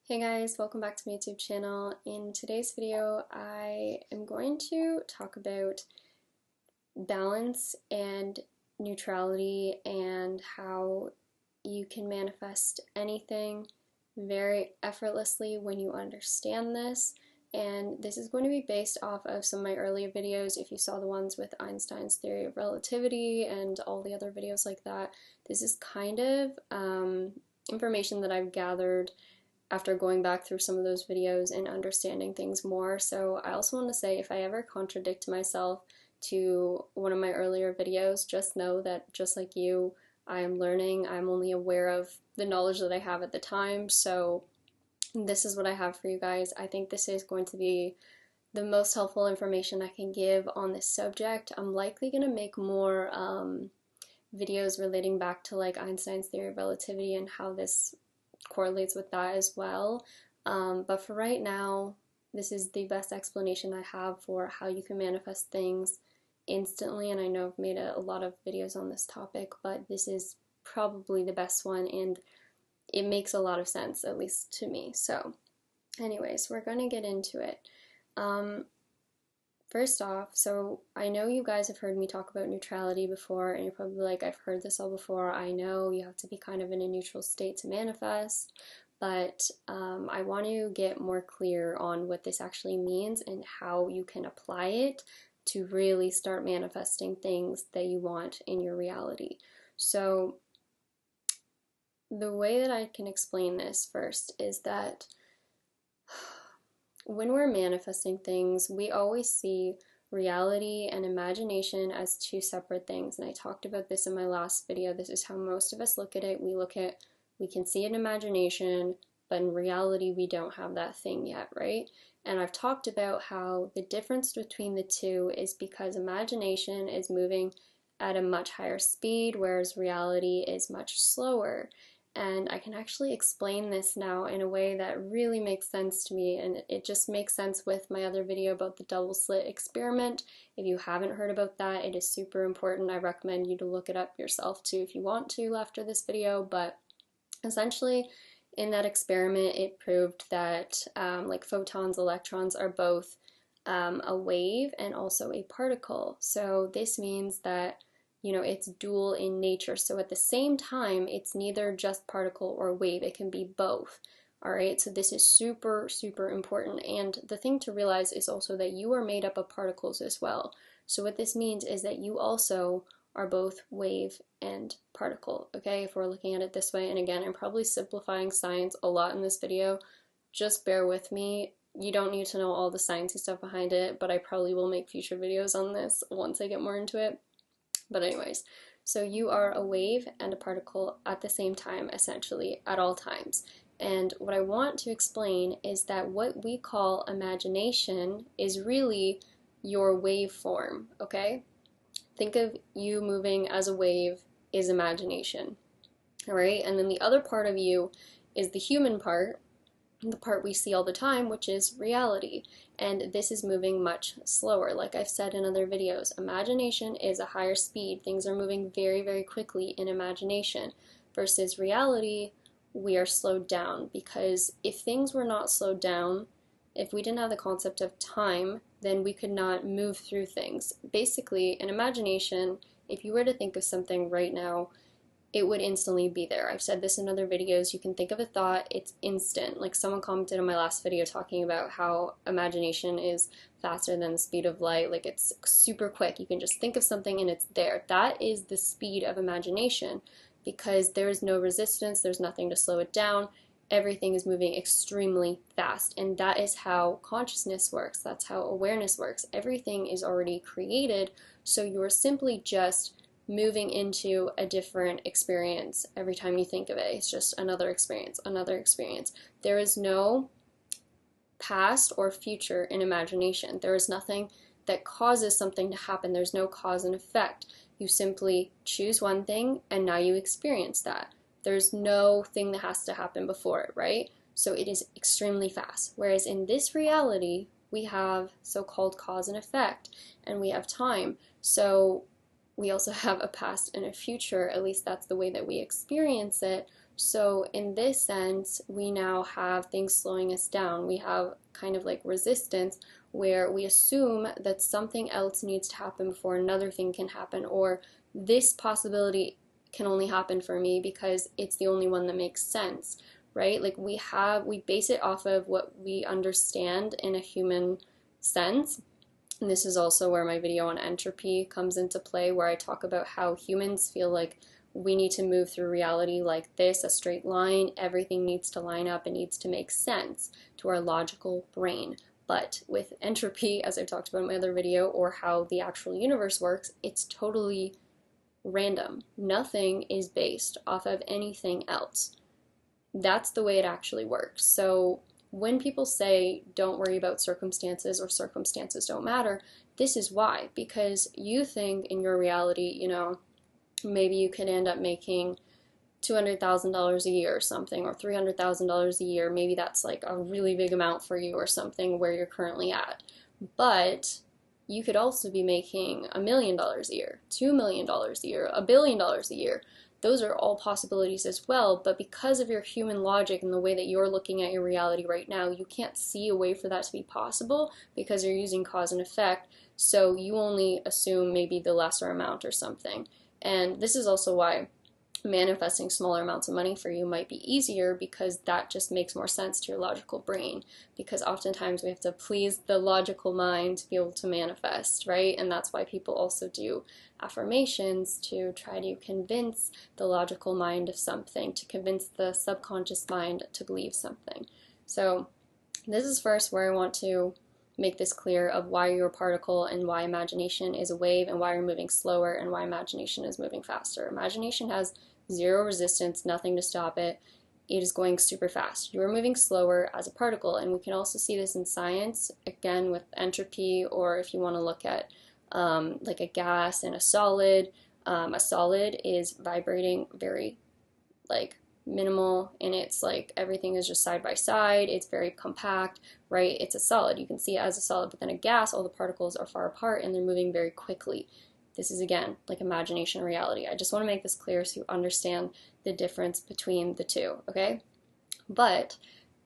Hey guys, welcome back to my YouTube channel. In today's video, I am going to talk about balance and neutrality and how you can manifest anything very effortlessly when you understand this. And this is going to be based off of some of my earlier videos. If you saw the ones with Einstein's theory of relativity and all the other videos like that, this is kind of information that I've gathered after going back through some of those videos and understanding things more. So I also want to say, if I ever contradict myself to one of my earlier videos, just know that just like you, I am learning. I'm only aware of the knowledge that I have at the time. So this is what I have for you guys. I think this is going to be the most helpful information I can give on this subject. I'm likely going to make more videos relating back to like Einstein's theory of relativity and how this correlates with that as well. But for right now, this is the best explanation I have for how you can manifest things instantly. And I know I've made a lot of videos on this topic, but this is probably the best one, and it makes a lot of sense, at least to me. So anyways, we're going to get into it. First off, so I know you guys have heard me talk about neutrality before, and you're probably like, I've heard this all before. I know you have to be kind of in a neutral state to manifest, but I want to get more clear on what this actually means and how you can apply it to really start manifesting things that you want in your reality. So the way that I can explain this first is that when we're manifesting things, we always see reality and imagination as two separate things. And I talked about this in my last video. This is how most of us look at it. We can see an imagination, but in reality, we don't have that thing yet, right? And I've talked about how the difference between the two is because imagination is moving at a much higher speed, whereas reality is much slower. And I can actually explain this now in a way that really makes sense to me, and it just makes sense with my other video about the double slit experiment. If you haven't heard about that, it is super important. I recommend you to look it up yourself too if you want to after this video, but essentially in that experiment it proved that like photons, electrons are both a wave and also a particle. So this means that it's dual in nature. So at the same time, it's neither just particle or wave. It can be both. All right, so this is super, super important. And the thing to realize is also that you are made up of particles as well. So what this means is that you also are both wave and particle, okay, if we're looking at it this way. And again, I'm probably simplifying science a lot in this video. Just bear with me. You don't need to know all the sciencey stuff behind it, but I probably will make future videos on this once I get more into it. But anyways, so you are a wave and a particle at the same time, essentially, at all times. And what I want to explain is that what we call imagination is really your waveform, okay? Think of you moving as a wave is imagination, all right? And then the other part of you is the human part, the part we see all the time, which is reality. And this is moving much slower. Like I've said in other videos, imagination is a higher speed. Things are moving very, very quickly in imagination. Versus reality, we are slowed down. Because if things were not slowed down, if we didn't have the concept of time, then we could not move through things. Basically, in imagination, if you were to think of something right now, it would instantly be there. I've said this in other videos. You can think of a thought, it's instant. Like someone commented on my last video talking about how imagination is faster than the speed of light. Like it's super quick. You can just think of something and it's there. That is the speed of imagination because there is no resistance. There's nothing to slow it down. Everything is moving extremely fast. And that is how consciousness works. That's how awareness works. Everything is already created. So you're simply just moving into a different experience every time you think of it. It's just another experience, another experience. There is no past or future in imagination. There is nothing that causes something to happen. There's no cause and effect. You simply choose one thing and now you experience that. There's no thing that has to happen before it, right? So it is extremely fast. Whereas in this reality, we have so-called cause and effect, and we have time. So we also have a past and a future, at least that's the way that we experience it. So in this sense, we now have things slowing us down. We have kind of like resistance where we assume that something else needs to happen before another thing can happen, or this possibility can only happen for me because it's the only one that makes sense, right? Like we base it off of what we understand in a human sense. And this is also where my video on entropy comes into play, where I talk about how humans feel like we need to move through reality like this, a straight line. Everything needs to line up, it needs to make sense to our logical brain. But with entropy, as I've talked about in my other video, or how the actual universe works, it's totally random. Nothing is based off of anything else. That's the way it actually works. So when people say don't worry about circumstances or circumstances don't matter, this is why. Because you think in your reality, maybe you could end up making $200,000 a year or something, or $300,000 a year. Maybe that's like a really big amount for you or something where you're currently at. But you could also be making $1 million a year, $2 million a year, $1 billion a year. Those are all possibilities as well, but because of your human logic and the way that you're looking at your reality right now, you can't see a way for that to be possible because you're using cause and effect, so you only assume maybe the lesser amount or something. And this is also why manifesting smaller amounts of money for you might be easier, because that just makes more sense to your logical brain, because oftentimes we have to please the logical mind to be able to manifest, right? And that's why people also do affirmations, to try to convince the logical mind of something, to convince the subconscious mind to believe something. So this is first where I want to make this clear of why you're a particle and why imagination is a wave, and why you're moving slower and why imagination is moving faster. Imagination has zero resistance, nothing to stop it. It is going super fast. You're moving slower as a particle, and we can also see this in science, again with entropy, or if you want to look at like a gas and a solid. A solid is vibrating very like minimal, and it's like everything is just side by side, it's very compact, right? It's a solid, you can see it as a solid. But then a gas, all the particles are far apart and they're moving very quickly. This is again like imagination and reality. I just want to make this clear so you understand the difference between the two, okay? But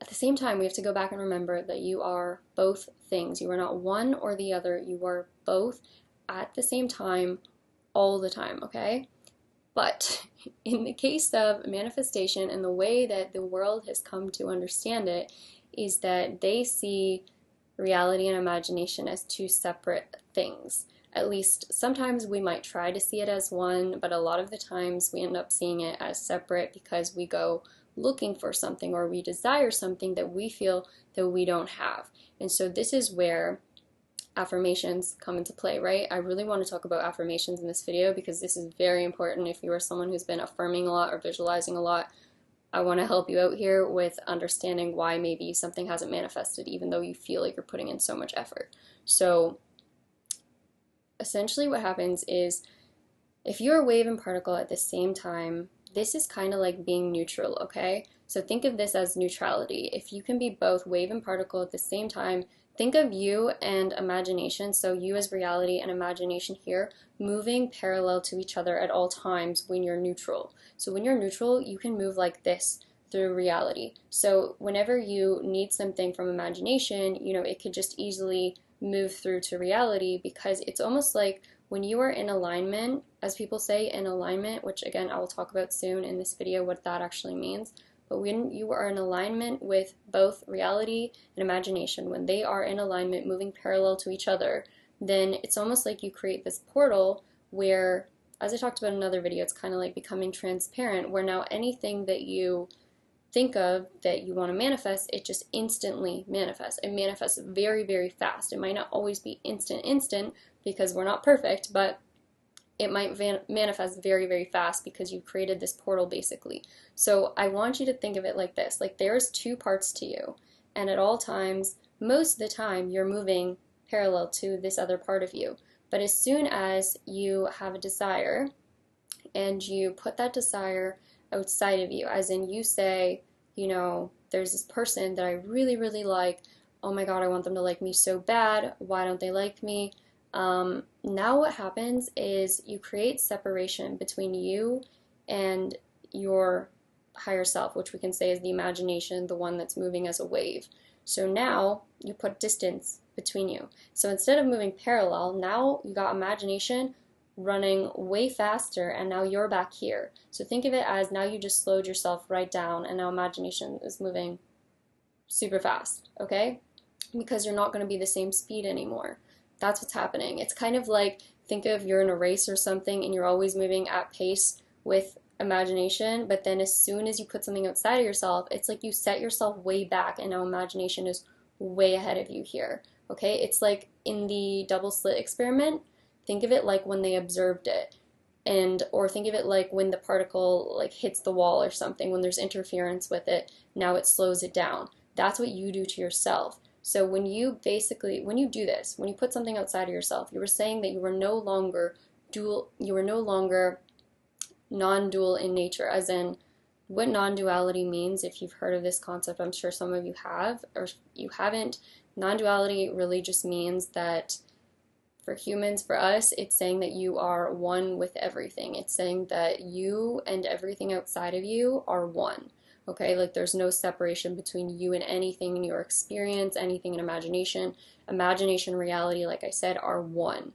at the same time, we have to go back and remember that you are both things. You are not one or the other, you are both at the same time all the time, okay? But in the case of manifestation and the way that the world has come to understand it, is that they see reality and imagination as two separate things. At least sometimes we might try to see it as one, but a lot of the times we end up seeing it as separate because we go looking for something, or we desire something that we feel that we don't have. And so this is where affirmations come into play, right? I really want to talk about affirmations in this video because this is very important. If you are someone who's been affirming a lot or visualizing a lot, I want to help you out here with understanding why maybe something hasn't manifested even though you feel like you're putting in so much effort. So essentially what happens is, if you're a wave and particle at the same time, this is kind of like being neutral, okay? So think of this as neutrality. If you can be both wave and particle at the same time, think of you and imagination, so you as reality and imagination here, moving parallel to each other at all times when you're neutral. So when you're neutral, you can move like this through reality. So whenever you need something from imagination, it could just easily move through to reality, because it's almost like when you are in alignment, as people say, in alignment, which again I will talk about soon in this video what that actually means. But when you are in alignment with both reality and imagination, when they are in alignment, moving parallel to each other, then it's almost like you create this portal where, as I talked about in another video, it's kind of like becoming transparent, where now anything that you think of that you want to manifest, it just instantly manifests. It manifests very, very fast. It might not always be instant because we're not perfect, but it might manifest very, very fast because you've created this portal basically. So I want you to think of it like this, like there's two parts to you, and at all times, most of the time, you're moving parallel to this other part of you. But as soon as you have a desire and you put that desire outside of you, as in you say, there's this person that I really, really like, oh my God, I want them to like me so bad, why don't they like me? Now what happens is you create separation between you and your higher self, which we can say is the imagination, the one that's moving as a wave. So now you put distance between you. So instead of moving parallel, now you got imagination running way faster, and now you're back here. So think of it as now you just slowed yourself right down, and now imagination is moving super fast, okay? Because you're not going to be the same speed anymore. That's what's happening. It's kind of like, think of you're in a race or something and you're always moving at pace with imagination, but then as soon as you put something outside of yourself, it's like you set yourself way back and now imagination is way ahead of you here. Okay? It's like in the double slit experiment, think of it like when they observed it. Or think of it like when the particle like hits the wall or something, when there's interference with it, now it slows it down. That's what you do to yourself. So when you do this, when you put something outside of yourself, you were saying that you were no longer non-dual in nature, as in what non-duality means. If you've heard of this concept, I'm sure some of you have, or if you haven't, non-duality really just means that for humans, for us, it's saying that you are one with everything. It's saying that you and everything outside of you are one. Okay, like there's no separation between you and anything in your experience, anything in imagination. Imagination, reality, like I said, are one.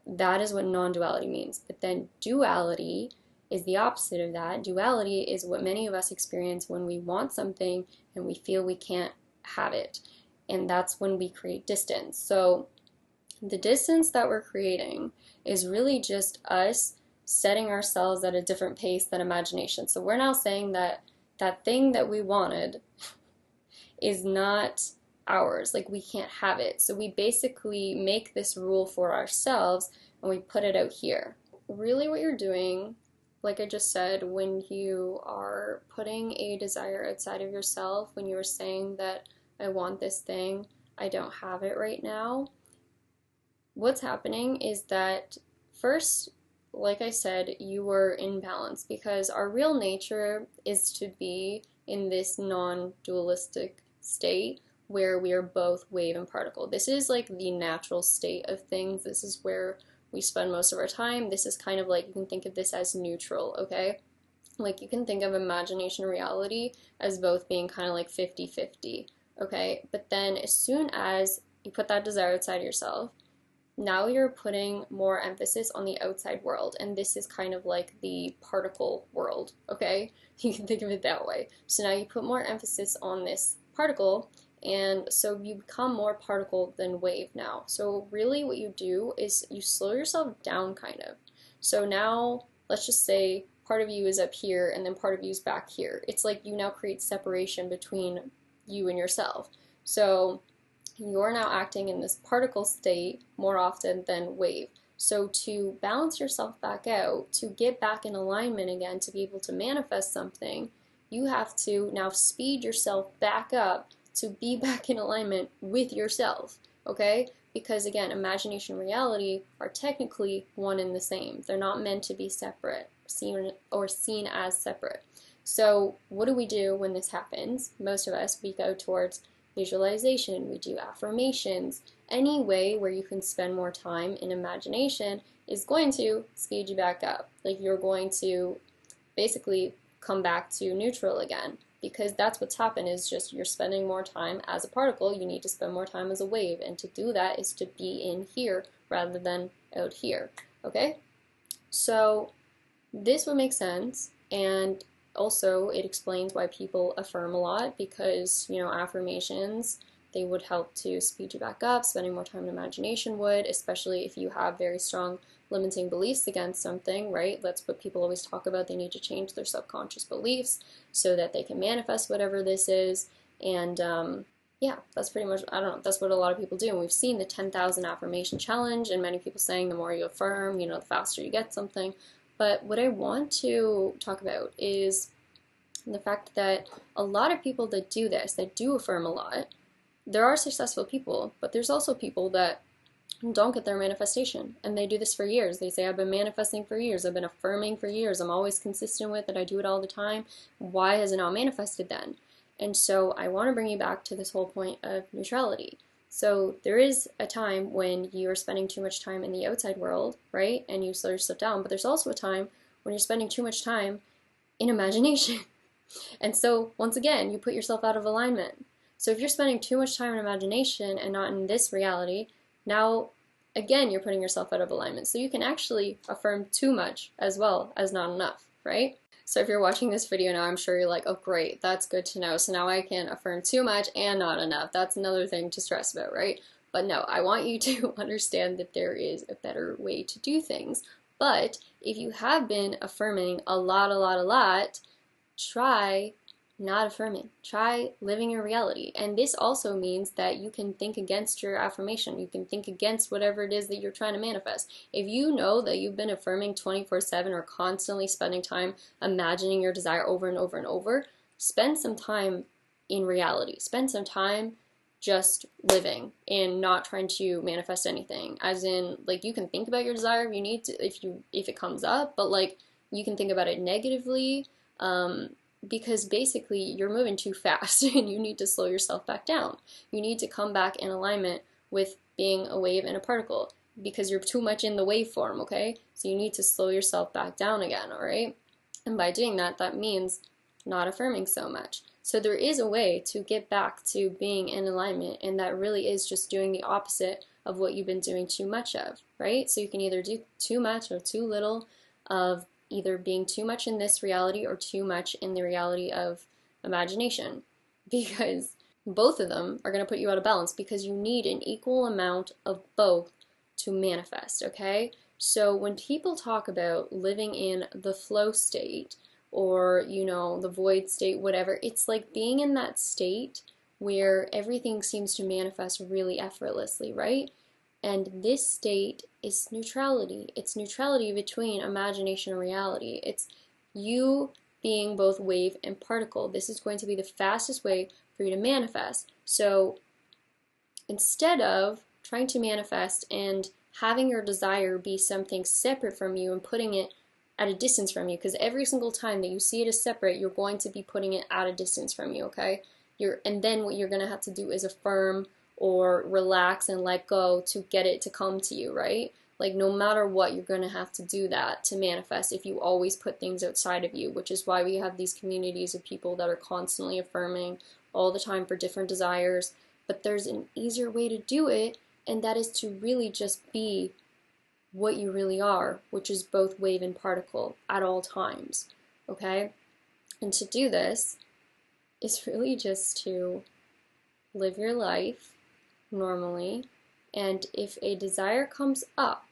That is what non-duality means. But then duality is the opposite of that. Duality is what many of us experience when we want something and we feel we can't have it. And that's when we create distance. So the distance that we're creating is really just us setting ourselves at a different pace than imagination. So we're now saying that that thing that we wanted is not ours, like we can't have it. So we basically make this rule for ourselves and we put it out here. Really what you're doing, like I just said, when you are putting a desire outside of yourself, when you are saying that I want this thing, I don't have it right now, what's happening is that first, like I said, you were in balance, because our real nature is to be in this non-dualistic state where we are both wave and particle. This is like the natural state of things. This is where we spend most of our time. This is kind of like, you can think of this as neutral, okay? Like you can think of imagination and reality as both being kind of like 50-50, okay? But then as soon as you put that desire outside of yourself, now you're putting more emphasis on the outside world, and this is kind of like the particle world, okay? You can think of it that way. So now you put more emphasis on this particle, and so you become more particle than wave now. So really what you do is you slow yourself down kind of. So now, let's just say part of you is up here and then part of you is back here. It's like you now create separation between you and yourself. So you're now acting in this particle state more often than wave. So to balance yourself back out, to get back in alignment again, to be able to manifest something, you have to now speed yourself back up to be back in alignment with yourself, okay? Because again, imagination and reality are technically one and the same. They're not meant to be separate, seen as separate. So what do we do when this happens? Most of us, we go towards visualization, we do affirmations. Any way where you can spend more time in imagination is going to speed you back up. Like you're going to basically come back to neutral again, because that's what's happened, is just you're spending more time as a particle. You need to spend more time as a wave, and to do that is to be in here rather than out here, okay? So this would make sense, and also it explains why people affirm a lot, because, you know, affirmations, they would help to speed you back up. Spending more time in imagination would, especially if you have very strong limiting beliefs against something, right? That's what people always talk about. They need to change their subconscious beliefs so that they can manifest whatever this is. And yeah, that's pretty much, I don't know, that's what a lot of people do. And we've seen the 10,000 affirmation challenge, and many people saying the more you affirm, you know, the faster you get something. But what I want to talk about is the fact that a lot of people that do this, that do affirm a lot, there are successful people, but there's also people that don't get their manifestation, and they do this for years. They say, I've been manifesting for years, I've been affirming for years, I'm always consistent with it, I do it all the time. Why has it not manifested then? And so I want to bring you back to this whole point of neutrality. So there is a time when you're spending too much time in the outside world, right, and you slow yourself down, but there's also a time when you're spending too much time in imagination. And so, once again, you put yourself out of alignment. So if you're spending too much time in imagination and not in this reality, now again, you're putting yourself out of alignment. So you can actually affirm too much as well as not enough, right? So if you're watching this video now, I'm sure you're like, oh great, that's good to know. So now I can affirm too much and not enough. That's another thing to stress about, right? But no, I want you to understand that there is a better way to do things. But if you have been affirming a lot, try not affirming. Try living your reality. And this also means that you can think against your affirmation. You can think against whatever it is that you're trying to manifest. If you know that you've been affirming 24/7 or constantly spending time imagining your desire over and over and over, spend some time in reality. Spend some time just living and not trying to manifest anything. As in, like, you can think about your desire if you need to, if it comes up, but like you can think about it negatively, because basically you're moving too fast and you need to slow yourself back down. You need to come back in alignment with being a wave and a particle because you're too much in the waveform, okay? So you need to slow yourself back down again, all right? And by doing that, that means not affirming so much. So there is a way to get back to being in alignment, and that really is just doing the opposite of what you've been doing too much of, right? So you can either do too much or too little of either being too much in this reality or too much in the reality of imagination, because both of them are going to put you out of balance because you need an equal amount of both to manifest, okay? So when people talk about living in the flow state or, you know, the void state, whatever, it's like being in that state where everything seems to manifest really effortlessly, right? And this state is neutrality. It's neutrality between imagination and reality. It's you being both wave and particle. This is going to be the fastest way for you to manifest. So instead of trying to manifest and having your desire be something separate from you and putting it at a distance from you, because every single time that you see it as separate, you're going to be putting it at a distance from you, okay? And then what you're going to have to do is affirm or relax and let go to get it to come to you, right? Like no matter what, you're going to have to do that to manifest if you always put things outside of you, which is why we have these communities of people that are constantly affirming all the time for different desires. But there's an easier way to do it, and that is to really just be what you really are, which is both wave and particle at all times, okay? And to do this is really just to live your life normally, and if a desire comes up,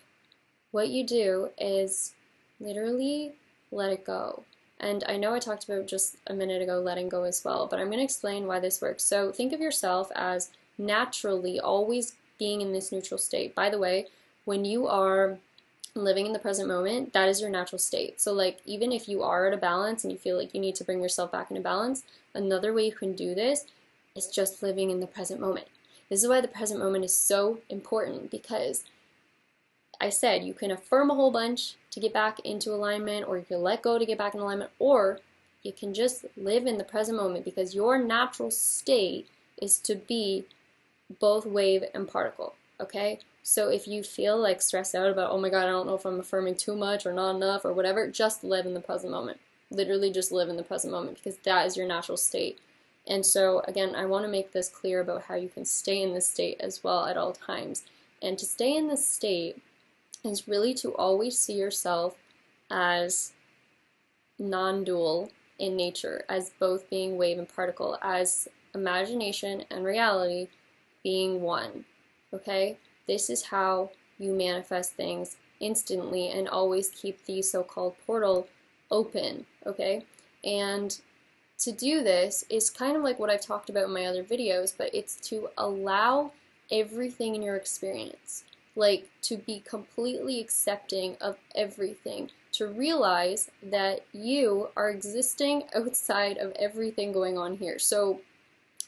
what you do is literally let it go. And I know I talked about just a minute ago letting go as well, but I'm going to explain why this works. So think of yourself as naturally always being in this neutral state. By the way, when you are living in the present moment, that is your natural state. So like even if you are at a balance and you feel like you need to bring yourself back into balance, another way you can do this is just living in the present moment. This is why the present moment is so important, because I said you can affirm a whole bunch to get back into alignment, or you can let go to get back in alignment, or you can just live in the present moment because your natural state is to be both wave and particle, okay? So if you feel like stressed out about, oh my God, I don't know if I'm affirming too much or not enough or whatever, just live in the present moment. Literally just live in the present moment because that is your natural state. And so, again, I want to make this clear about how you can stay in this state as well at all times. And to stay in this state is really to always see yourself as non-dual in nature, as both being wave and particle, as imagination and reality being one, okay? This is how you manifest things instantly and always keep the so-called portal open, okay? And to do this is kind of like what I've talked about in my other videos, but it's to allow everything in your experience, like to be completely accepting of everything, to realize that you are existing outside of everything going on here. So,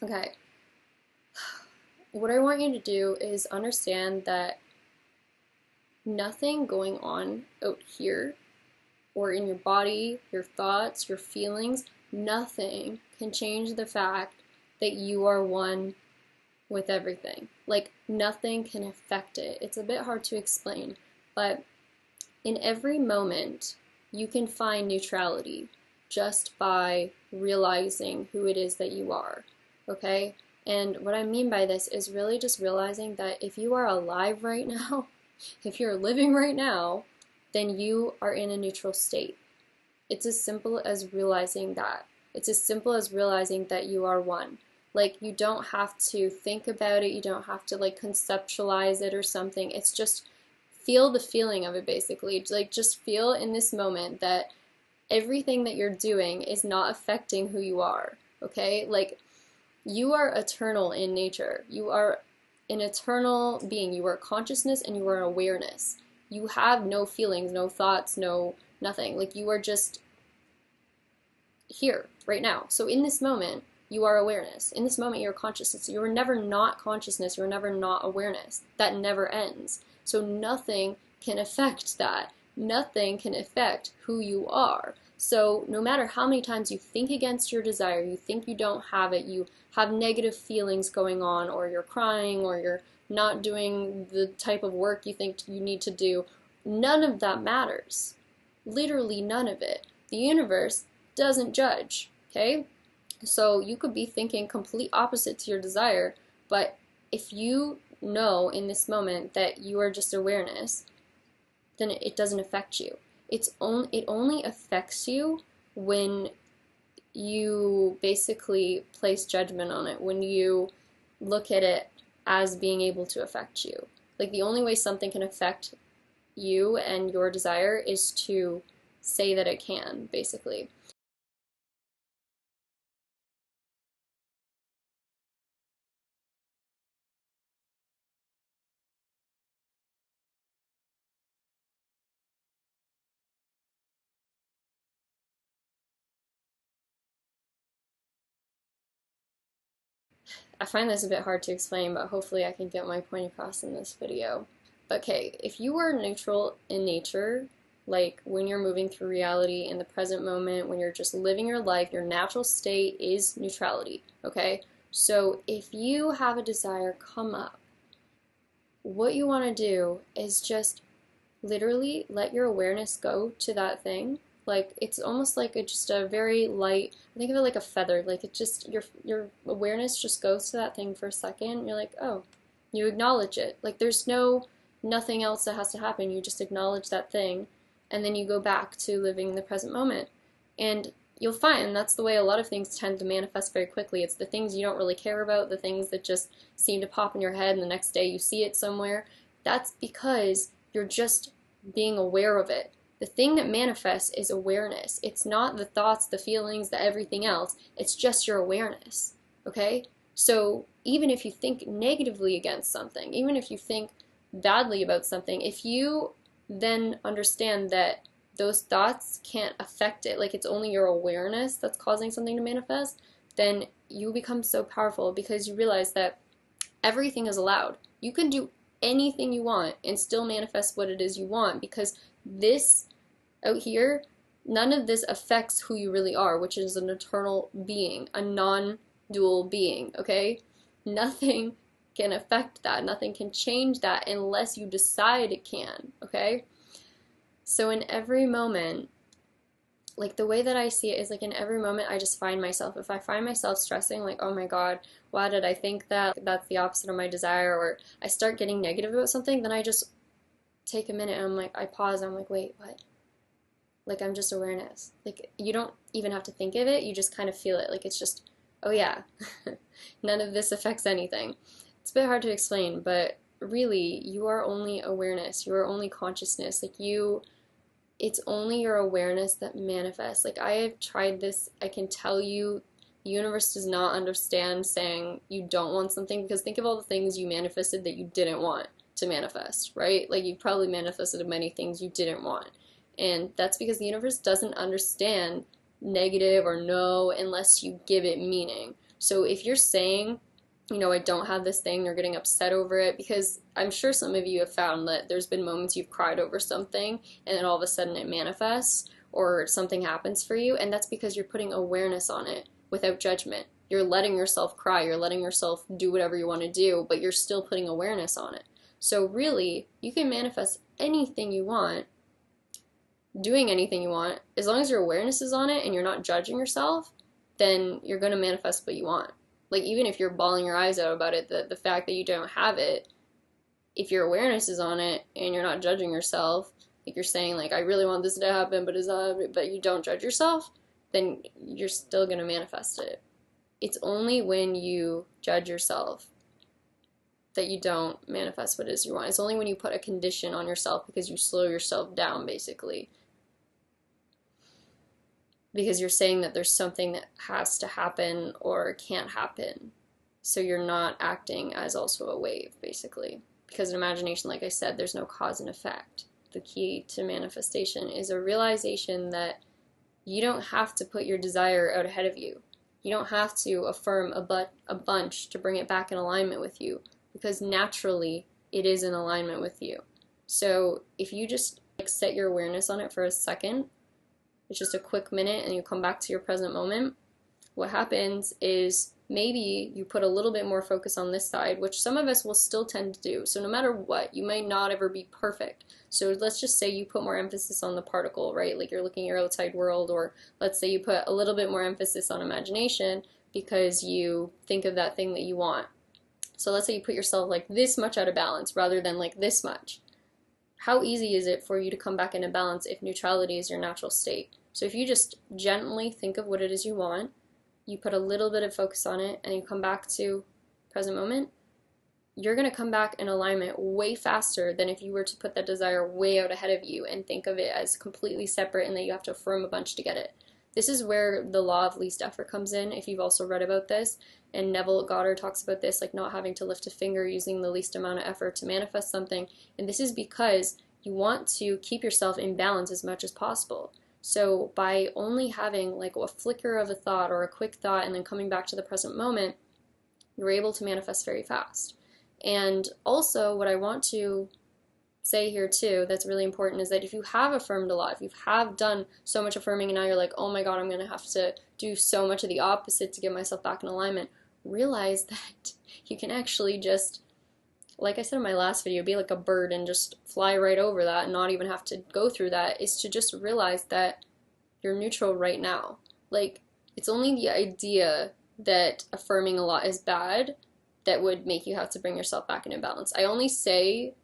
okay, what I want you to do is understand that nothing going on out here or in your body, your thoughts, your feelings, nothing can change the fact that you are one with everything. Like, nothing can affect it. It's a bit hard to explain, but in every moment, you can find neutrality. just by realizing who it is that you are, okay? And what I mean by this is really just realizing that if you are alive right now, if you're living right now, then you are in a neutral state. It's as simple as realizing that. It's as simple as realizing that you are one. Like, you don't have to think about it, you don't have to like conceptualize it or something. It's just feel the feeling of it, basically. Like, just feel in this moment that everything that you're doing is not affecting who you are, okay? Like, you are eternal in nature. You are an eternal being. You are consciousness and you are awareness. You have no feelings, no thoughts, no nothing. Like, you are just here, right now. So in this moment, you are awareness. In this moment, you're consciousness. You are never not consciousness. You are never not awareness. That never ends. So nothing can affect that. Nothing can affect who you are. So no matter how many times you think against your desire, you think you don't have it, you have negative feelings going on, or you're crying, or you're not doing the type of work you think you need to do, none of that matters. Literally none of it. The universe doesn't judge, okay? So you could be thinking complete opposite to your desire, but if you know in this moment that you are just awareness, then it doesn't affect you. It only affects you when you basically place judgment on it, when you look at it as being able to affect you. Like, the only way something can affect you and your desire is to say that it can, basically. I find this a bit hard to explain, but hopefully I can get my point across in this video. Okay, if you are neutral in nature, like when you're moving through reality in the present moment, when you're just living your life, your natural state is neutrality, okay? So if you have a desire come up, what you want to do is just literally let your awareness go to that thing. Like, it's almost like just a very light, think of it like a feather. Like, it just, your awareness just goes to that thing for a second. You're like, oh, you acknowledge it. Like, there's nothing else that has to happen. You just acknowledge that thing, and then you go back to living the present moment. And you'll find that's the way a lot of things tend to manifest very quickly. It's the things you don't really care about, the things that just seem to pop in your head, and the next day you see it somewhere. That's because you're just being aware of it. The thing that manifests is awareness. It's not the thoughts, the feelings, the everything else. It's just your awareness, okay? So even if you think negatively against something, even if you think badly about something, if you then understand that those thoughts can't affect it, like it's only your awareness that's causing something to manifest, then you become so powerful because you realize that everything is allowed. You can do anything you want and still manifest what it is you want, because this out here, none of this affects who you really are, which is an eternal being, a non-dual being, okay? Nothing can affect that. Nothing can change that unless you decide it can, okay? So in every moment, like the way that I see it is like in every moment I just find myself, if I find myself stressing like, oh my god, why did I think that? That's the opposite of my desire, or I start getting negative about something, then I just take a minute and I'm like, I pause, I'm like, wait, what? Like, I'm just awareness. Like, you don't even have to think of it, you just kind of feel it. Like, it's just, oh yeah, none of this affects anything. It's a bit hard to explain, but really, you are only awareness. You are only consciousness. Like, it's only your awareness that manifests. Like, I have tried this. I can tell you, the universe does not understand saying you don't want something, because think of all the things you manifested that you didn't want to manifest, right? Like, you probably manifested many things you didn't want. And that's because the universe doesn't understand negative or no unless you give it meaning. So if you're saying, you know, I don't have this thing, you're getting upset over it, because I'm sure some of you have found that there's been moments you've cried over something and then all of a sudden it manifests or something happens for you, and that's because you're putting awareness on it without judgment. You're letting yourself cry, you're letting yourself do whatever you want to do, but you're still putting awareness on it. So really, you can manifest anything you want doing anything you want, as long as your awareness is on it and you're not judging yourself, then you're going to manifest what you want. Like, even if you're bawling your eyes out about it, the fact that you don't have it, if your awareness is on it and you're not judging yourself, like you're saying, like, I really want this to happen, but but you don't judge yourself, then you're still going to manifest it. It's only when you judge yourself that you don't manifest what it is you want. It's only when you put a condition on yourself because you slow yourself down, basically. Because you're saying that there's something that has to happen or can't happen. So you're not acting as also a wave, basically. Because in imagination, like I said, there's no cause and effect. The key to manifestation is a realization that you don't have to put your desire out ahead of you. You don't have to affirm a bunch to bring it back in alignment with you, because naturally it is in alignment with you. So if you just set your awareness on it for a second, it's just a quick minute, and you come back to your present moment, what happens is maybe you put a little bit more focus on this side, which some of us will still tend to do. So no matter what, you might not ever be perfect. So let's just say you put more emphasis on the particle, right? Like you're looking at your outside world, or let's say you put a little bit more emphasis on imagination because you think of that thing that you want. So let's say you put yourself like this much out of balance rather than like this much. How easy is it for you to come back into balance if neutrality is your natural state? So if you just gently think of what it is you want, you put a little bit of focus on it, and you come back to present moment, you're going to come back in alignment way faster than if you were to put that desire way out ahead of you and think of it as completely separate and that you have to affirm a bunch to get it. This is where the law of least effort comes in, if you've also read about this. And Neville Goddard talks about this, like not having to lift a finger, using the least amount of effort to manifest something. And this is because you want to keep yourself in balance as much as possible. So by only having like a flicker of a thought or a quick thought and then coming back to the present moment, you're able to manifest very fast. And also what I want to say here too that's really important is that if you have affirmed a lot, if you have done so much affirming and now you're like, oh my god, I'm going to have to do so much of the opposite to get myself back in alignment, realize that you can actually just, like I said in my last video, be like a bird and just fly right over that and not even have to go through that, is to just realize that you're neutral right now. Like, it's only the idea that affirming a lot is bad that would make you have to bring yourself back into balance. I only say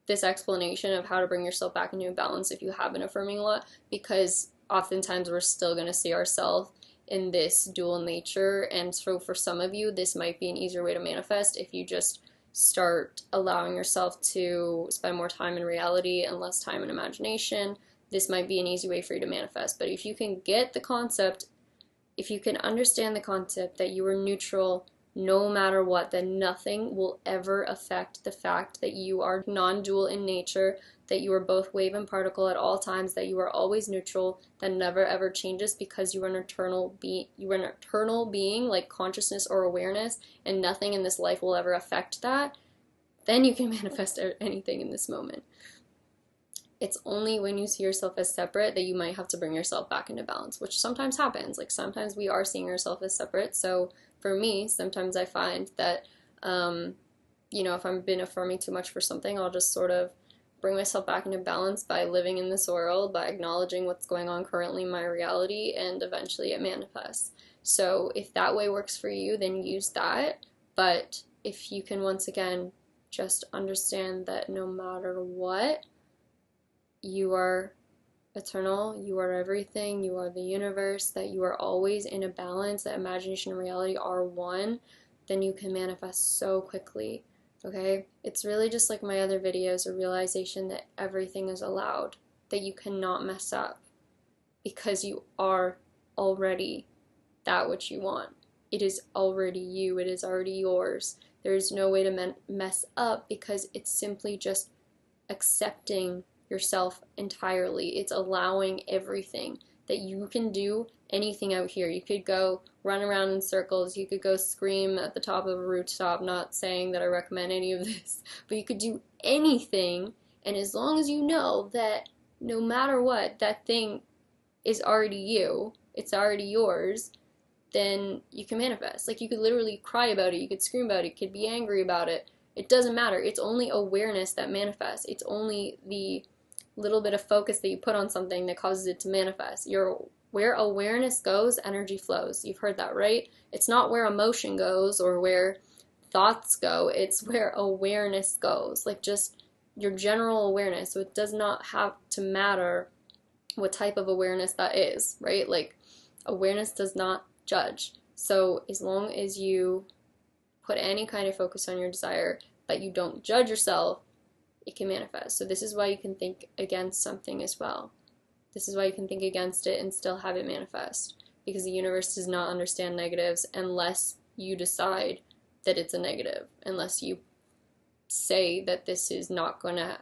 this explanation of how to bring yourself back into balance if you have been affirming a lot because oftentimes we're still going to see ourselves in this dual nature, and so for some of you this might be an easier way to manifest if you just start allowing yourself to spend more time in reality and less time in imagination. This might be an easy way for you to manifest. But if you can get the concept, if you can understand the concept that you are neutral no matter what, then nothing will ever affect the fact that you are non-dual in nature, that you are both wave and particle at all times, that you are always neutral, that never ever changes because you are an eternal being, like consciousness or awareness, and nothing in this life will ever affect that, then you can manifest anything in this moment. It's only when you see yourself as separate that you might have to bring yourself back into balance, which sometimes happens. Like sometimes we are seeing ourselves as separate. So for me, sometimes I find that, if I've been affirming too much for something, I'll just sort of bring myself back into balance by living in this world, by acknowledging what's going on currently in my reality, and eventually it manifests. So if that way works for you, then use that. But if you can once again just understand that no matter what, you are eternal, you are everything, you are the universe, that you are always in a balance, that imagination and reality are one, then you can manifest so quickly, okay? It's really just like my other videos, a realization that everything is allowed, that you cannot mess up, because you are already that which you want. It is already you, it is already yours. There is no way to mess up, because it's simply just accepting yourself entirely. It's allowing everything, that you can do anything out here. You could go run around in circles, you could go scream at the top of a rooftop, not saying that I recommend any of this, but you could do anything, and as long as you know that no matter what, that thing is already you, it's already yours, then you can manifest. Like, you could literally cry about it, you could scream about it, you could be angry about it. It doesn't matter. It's only awareness that manifests. It's only the little bit of focus that you put on something that causes it to manifest. Where awareness goes, energy flows. You've heard that, right? It's not where emotion goes or where thoughts go, it's where awareness goes. Like just your general awareness. So it does not have to matter what type of awareness that is, right? Like awareness does not judge. So as long as you put any kind of focus on your desire, but you don't judge yourself, it can manifest. So this is why you can think against something as well. This is why you can think against it and still have it manifest. Because the universe does not understand negatives unless you decide that it's a negative, unless you say that this is not going to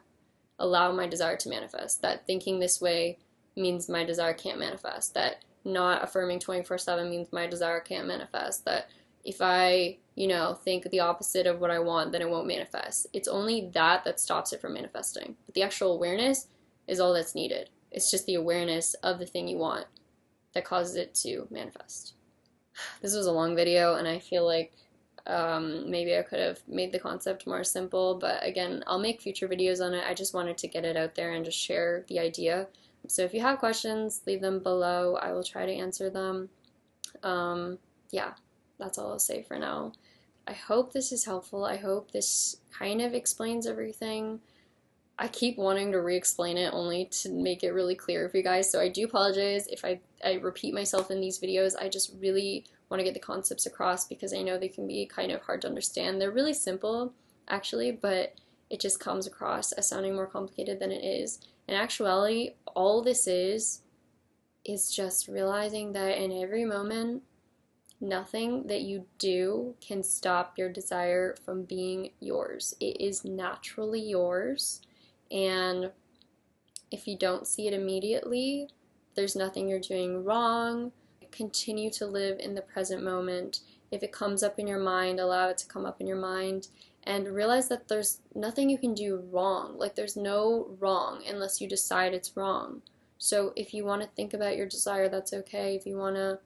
allow my desire to manifest, that thinking this way means my desire can't manifest, that not affirming 24/7 means my desire can't manifest, that if I, think the opposite of what I want, then it won't manifest. It's only that stops it from manifesting. But the actual awareness is all that's needed. It's just the awareness of the thing you want that causes it to manifest. This was a long video, and I feel like maybe I could have made the concept more simple, but again, I'll make future videos on it. I just wanted to get it out there and just share the idea. So if you have questions, leave them below. I will try to answer them. Yeah, that's all I'll say for now. I hope this is helpful. I hope this kind of explains everything. I keep wanting to re-explain it only to make it really clear for you guys, so I do apologize if I repeat myself in these videos. I just really want to get the concepts across because I know they can be kind of hard to understand. They're really simple, actually, but it just comes across as sounding more complicated than it is. In actuality, all this is just realizing that in every moment, nothing that you do can stop your desire from being yours. It is naturally yours, and if you don't see it immediately, there's nothing you're doing wrong. Continue to live in the present moment. If it comes up in your mind, allow it to come up in your mind, and realize that there's nothing you can do wrong. Like there's no wrong unless you decide it's wrong. So if you want to think about your desire, that's okay. If you want to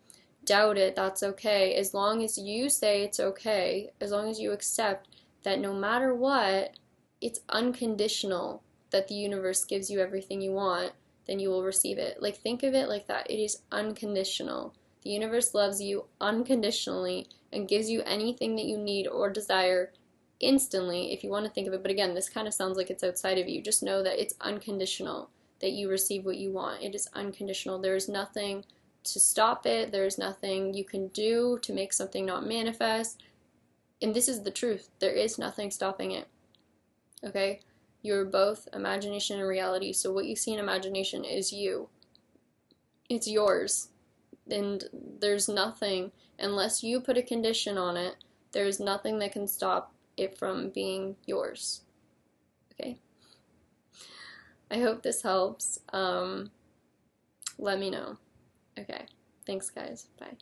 doubt it, that's okay. As long as you say it's okay, as long as you accept that no matter what, it's unconditional that the universe gives you everything you want, then you will receive it. Like think of it like that. It is unconditional. The universe loves you unconditionally and gives you anything that you need or desire instantly if you want to think of it. But again, this kind of sounds like it's outside of you. Just know that it's unconditional, that you receive what you want. It is unconditional. There is nothing to stop it. There is nothing you can do to make something not manifest. And this is the truth. There is nothing stopping it. Okay? You're both imagination and reality. So what you see in imagination is you. It's yours. And there's nothing, unless you put a condition on it, there's nothing that can stop it from being yours. Okay? I hope this helps. Let me know. Okay. Thanks, guys. Bye.